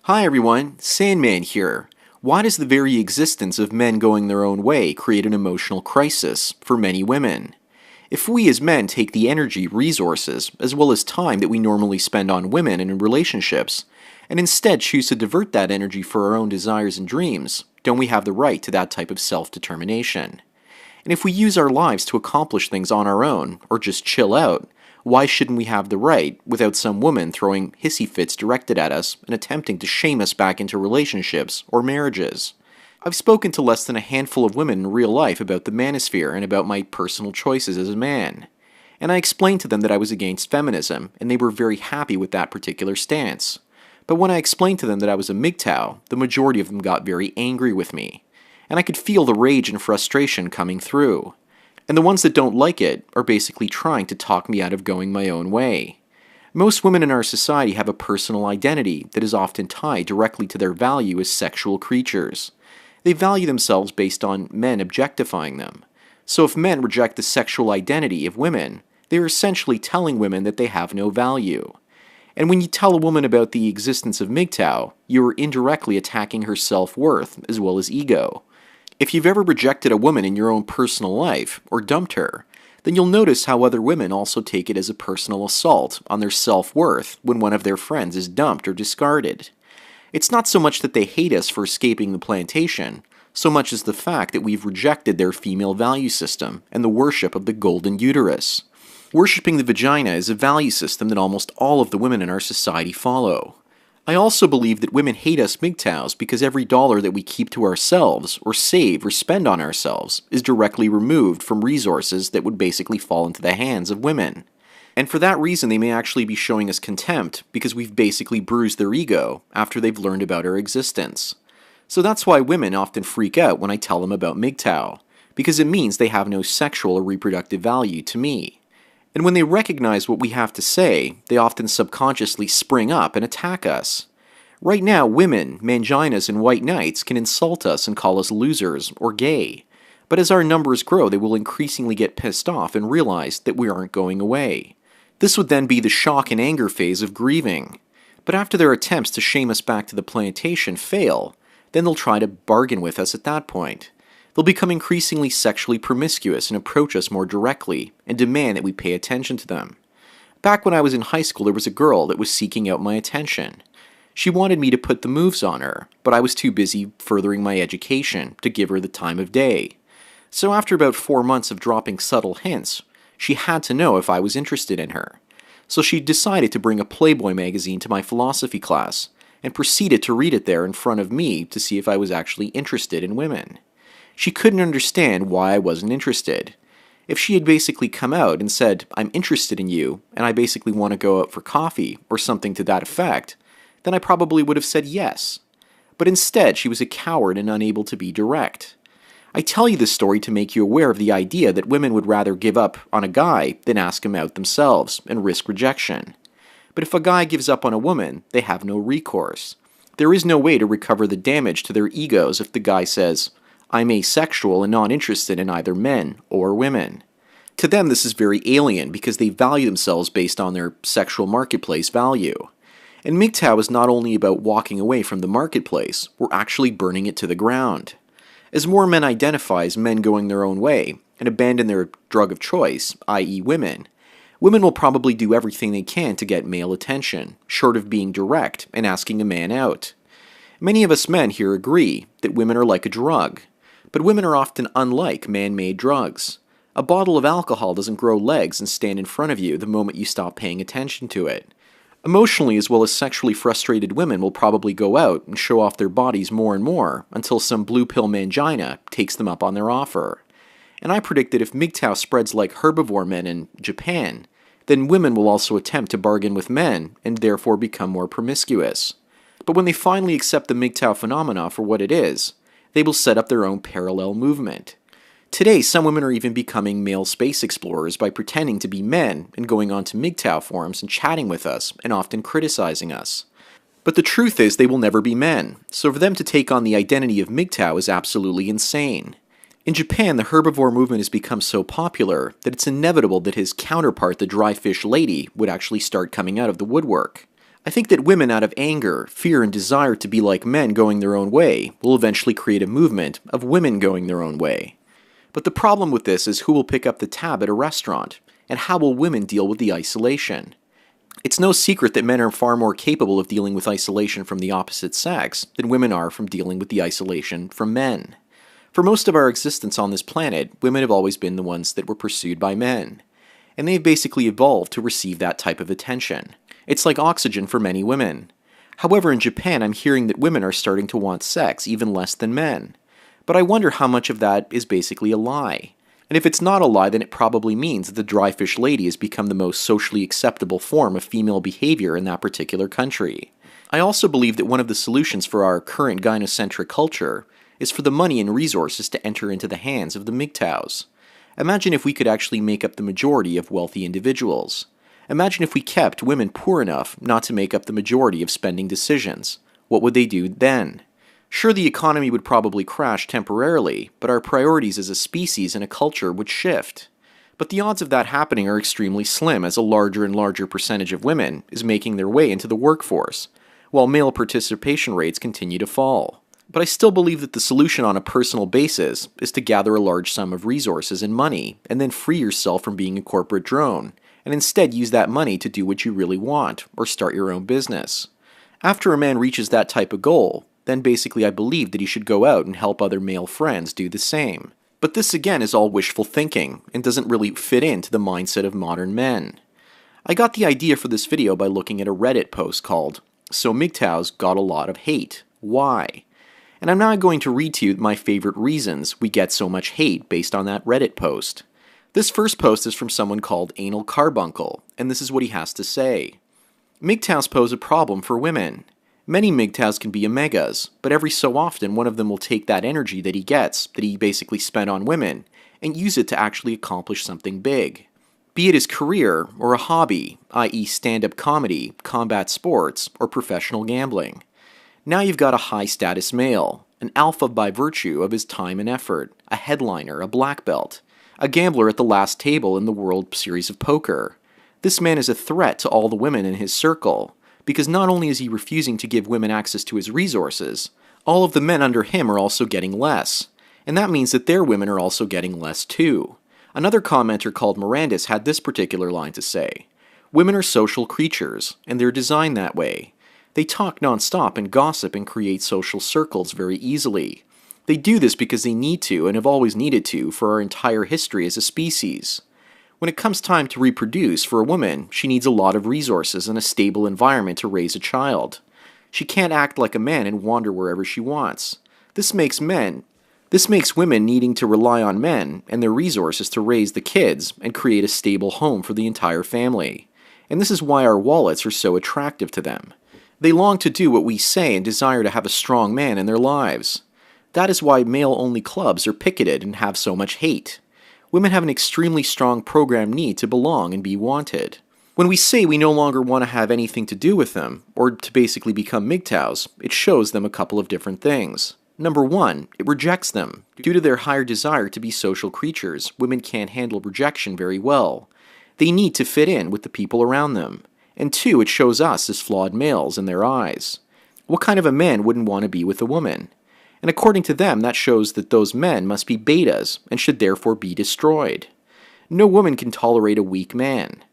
Hi everyone, Sandman here. Why does the very existence of men going their own way create an emotional crisis for many women? If we as men take the energy, resources, as well as time that we normally spend on women and in relationships, and instead choose to divert that energy for our own desires and dreams, don't we have the right to that type of self-determination? And if we use our lives to accomplish things on our own, or just chill out, why shouldn't we have the right, without some woman throwing hissy fits directed at us and attempting to shame us back into relationships or marriages? I've spoken to less than a handful of women in real life about the manosphere and about my personal choices as a man. And I explained to them that I was against feminism, and they were very happy with that particular stance. But when I explained to them that I was a MGTOW, the majority of them got very angry with me. And I could feel the rage and frustration coming through. And the ones that don't like it are basically trying to talk me out of going my own way. Most women in our society have a personal identity that is often tied directly to their value as sexual creatures. They value themselves based on men objectifying them. So if men reject the sexual identity of women, they are essentially telling women that they have no value. And when you tell a woman about the existence of MGTOW, you are indirectly attacking her self-worth as well as ego. If you've ever rejected a woman in your own personal life, or dumped her, then you'll notice how other women also take it as a personal assault on their self-worth when one of their friends is dumped or discarded. It's not so much that they hate us for escaping the plantation, so much as the fact that we've rejected their female value system and the worship of the golden uterus. Worshipping the vagina is a value system that almost all of the women in our society follow. I also believe that women hate us MGTOWs because every dollar that we keep to ourselves, or save or spend on ourselves, is directly removed from resources that would basically fall into the hands of women. And for that reason they may actually be showing us contempt because we've basically bruised their ego after they've learned about our existence. So that's why women often freak out when I tell them about MGTOW, because it means they have no sexual or reproductive value to me. And when they recognize what we have to say, they often subconsciously spring up and attack us. Right now, women, manginas, and white knights can insult us and call us losers or gay. But as our numbers grow, they will increasingly get pissed off and realize that we aren't going away. This would then be the shock and anger phase of grieving. But after their attempts to shame us back to the plantation fail, then they'll try to bargain with us at that point. They'll become increasingly sexually promiscuous and approach us more directly, and demand that we pay attention to them. Back when I was in high school, there was a girl that was seeking out my attention. She wanted me to put the moves on her, but I was too busy furthering my education to give her the time of day. So after about 4 months of dropping subtle hints, she had to know if I was interested in her. So she decided to bring a Playboy magazine to my philosophy class, and proceeded to read it there in front of me to see if I was actually interested in women. She couldn't understand why I wasn't interested. If she had basically come out and said, "I'm interested in you, and I basically want to go out for coffee," or something to that effect, then I probably would have said yes. But instead, she was a coward and unable to be direct. I tell you this story to make you aware of the idea that women would rather give up on a guy than ask him out themselves and risk rejection. But if a guy gives up on a woman, they have no recourse. There is no way to recover the damage to their egos if the guy says, "I'm asexual and not interested in either men or women." To them, this is very alien because they value themselves based on their sexual marketplace value. And MGTOW is not only about walking away from the marketplace, we're actually burning it to the ground. As more men identify as men going their own way and abandon their drug of choice, i.e. women, women will probably do everything they can to get male attention, short of being direct and asking a man out. Many of us men here agree that women are like a drug. But women are often unlike man-made drugs. A bottle of alcohol doesn't grow legs and stand in front of you the moment you stop paying attention to it. Emotionally as well as sexually frustrated women will probably go out and show off their bodies more and more until some blue pill mangina takes them up on their offer. And I predict that if MGTOW spreads like herbivore men in Japan, then women will also attempt to bargain with men and therefore become more promiscuous. But when they finally accept the MGTOW phenomena for what it is, they will set up their own parallel movement. Today, some women are even becoming male space explorers by pretending to be men and going onto MGTOW forums and chatting with us and often criticizing us. But the truth is they will never be men, so for them to take on the identity of MGTOW is absolutely insane. In Japan, the herbivore movement has become so popular that it's inevitable that his counterpart, the dry fish lady, would actually start coming out of the woodwork. I think that women out of anger, fear, and desire to be like men going their own way will eventually create a movement of women going their own way. But the problem with this is who will pick up the tab at a restaurant, and how will women deal with the isolation? It's no secret that men are far more capable of dealing with isolation from the opposite sex than women are from dealing with the isolation from men. For most of our existence on this planet, women have always been the ones that were pursued by men, and they've basically evolved to receive that type of attention. It's like oxygen for many women. However, in Japan, I'm hearing that women are starting to want sex even less than men. But I wonder how much of that is basically a lie. And if it's not a lie, then it probably means that the dry-fish lady has become the most socially acceptable form of female behavior in that particular country. I also believe that one of the solutions for our current gynocentric culture is for the money and resources to enter into the hands of the MGTOWs. Imagine if we could actually make up the majority of wealthy individuals. Imagine if we kept women poor enough not to make up the majority of spending decisions. What would they do then? Sure, the economy would probably crash temporarily, but our priorities as a species and a culture would shift. But the odds of that happening are extremely slim, as a larger and larger percentage of women is making their way into the workforce, while male participation rates continue to fall. But I still believe that the solution on a personal basis is to gather a large sum of resources and money, and then free yourself from being a corporate drone, and instead use that money to do what you really want, or start your own business. After a man reaches that type of goal, then basically I believe that he should go out and help other male friends do the same. But this again is all wishful thinking, and doesn't really fit into the mindset of modern men. I got the idea for this video by looking at a Reddit post called, "So MGTOWs Got a Lot of Hate. Why?" And I'm now going to read to you my favorite reasons we get so much hate based on that Reddit post. This first post is from someone called Anal Carbuncle, and this is what he has to say. MGTOWs pose a problem for women. Many MGTOWs can be omegas, but every so often one of them will take that energy that he gets, that he basically spent on women, and use it to actually accomplish something big. Be it his career, or a hobby, i.e. stand-up comedy, combat sports, or professional gambling. Now you've got a high-status male, an alpha by virtue of his time and effort, a headliner, a black belt, a gambler at the last table in the World Series of Poker. This man is a threat to all the women in his circle, because not only is he refusing to give women access to his resources, all of the men under him are also getting less, and that means that their women are also getting less too. Another commenter called Mirandis had this particular line to say, "Women are social creatures, and they're designed that way. They talk nonstop and gossip and create social circles very easily. They do this because they need to and have always needed to for our entire history as a species. When it comes time to reproduce, for a woman, she needs a lot of resources and a stable environment to raise a child. She can't act like a man and wander wherever she wants. This makes women needing to rely on men and their resources to raise the kids and create a stable home for the entire family. And this is why our wallets are so attractive to them. They long to do what we say and desire to have a strong man in their lives. That is why male-only clubs are picketed and have so much hate. Women have an extremely strong programmed need to belong and be wanted. When we say we no longer want to have anything to do with them, or to basically become MGTOWs, it shows them a couple of different things. Number one, it rejects them. Due to their higher desire to be social creatures, women can't handle rejection very well. They need to fit in with the people around them. And two, it shows us as flawed males in their eyes. What kind of a man wouldn't want to be with a woman? And according to them, that shows that those men must be betas and should therefore be destroyed. No woman can tolerate a weak man.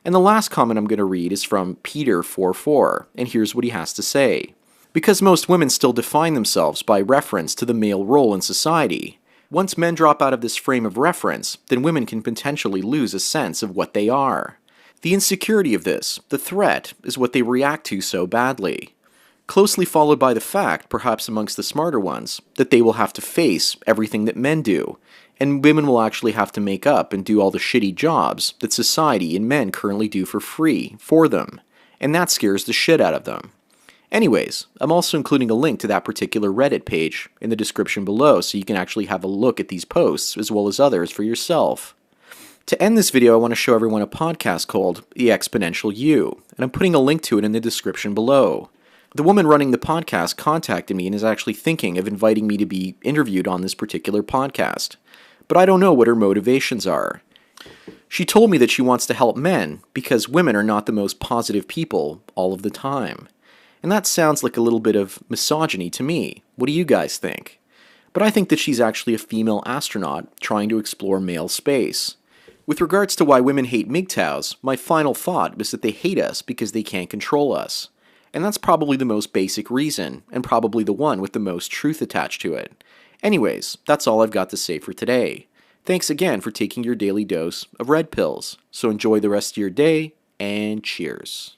And the last comment I'm going to read is from Peter44, and here's what he has to say. Because most women still define themselves by reference to the male role in society, once men drop out of this frame of reference, then women can potentially lose a sense of what they are. The insecurity of this, the threat, is what they react to so badly. Closely followed by the fact, perhaps amongst the smarter ones, that they will have to face everything that men do, and women will actually have to make up and do all the shitty jobs that society and men currently do for free for them, and that scares the shit out of them. Anyways, I'm also including a link to that particular Reddit page in the description below so you can actually have a look at these posts as well as others for yourself. To end this video, I want to show everyone a podcast called The Exponential You, and I'm putting a link to it in the description below. The woman running the podcast contacted me and is actually thinking of inviting me to be interviewed on this particular podcast, but I don't know what her motivations are. She told me that she wants to help men because women are not the most positive people all of the time. And that sounds like a little bit of misogyny to me. What do you guys think? But I think that she's actually a female astronaut trying to explore male space. With regards to why women hate MGTOWs, my final thought was that they hate us because they can't control us. And that's probably the most basic reason, and probably the one with the most truth attached to it. Anyways, that's all I've got to say for today. Thanks again for taking your daily dose of red pills. So enjoy the rest of your day, and cheers.